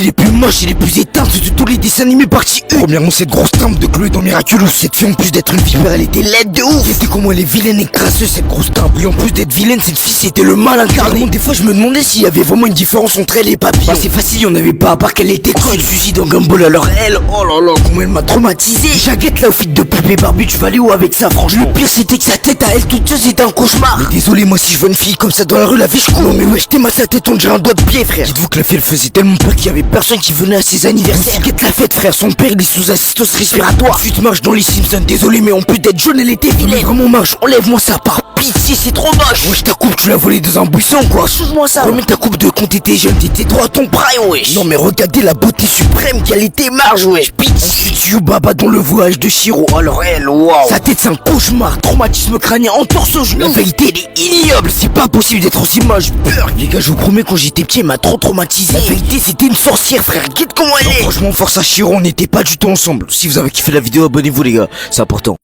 les plus moches et les plus éteintes de tous les dessins animés partie 1. Premièrement, cette grosse timbre de Chloé dans Miraculous. Cette fille, en plus d'être une vipère, elle était laide de ouf. C'était comment elle est vilaine et crasseuse, cette grosse timbre. Et en plus d'être vilaine, cette fille, c'était le mal incarné. Des fois, je me demandais s'il y avait vraiment une différence entre elle et Papillon. Bah, c'est facile, il y en avait pas, à part qu'elle était conne. Suicide en Gumball, alors elle, oh là là, comment elle m'a traumatisé. Jaguette, là, au fit de poupée Barbie, tu vas aller où avec ça, franchement? Le pire, c'était que sa tête à elle toute seule, c'était un cauchemar. Mais désolé, moi, si je vois une fille comme ça dans la rue, la vie, je cours. Non, mais wesh, t'es ma sa tête, on dirait un doigt de pied, frère. Dites-vous que la fille, elle faisait tellement peur qu'il y avait personne qui venait à ses anniversaires. Guette la fête, frère, son père, il est sous assistance respiratoire. Ensuite, marche dans les Simpsons, désolé, mais en plus d'être jaune, elle était vilaine. Vraiment, marche, enlève-moi ça par pitié, c'est trop moche. Wesh, ta coupe, tu l'as volée dans un buisson, quoi. Change-moi ça. Remets ta coupe de quand t'étais jeune, t'étais droit à ton prime, wesh. Non, mais regardez la beauté suprême qu'elle était marge, wesh. Ensuite, Yubaba dans le voyage de Shiro. Alors elle, waouh. Sa tête, c'est un cauchemar, traumatisme crânien en torse au genou. La vérité, elle est ignoble. C'est pas possible d'être aussi moche, peur. Les gars, je vous promets, quand j'étais petit, elle m'a trop traumatisé. La vérité, c'était une sorcière, frère. Regarde comment elle est. Franchement, force à Shiro, on n'était pas du tout ensemble. Si vous avez kiffé la vidéo, abonnez-vous, les gars. C'est important.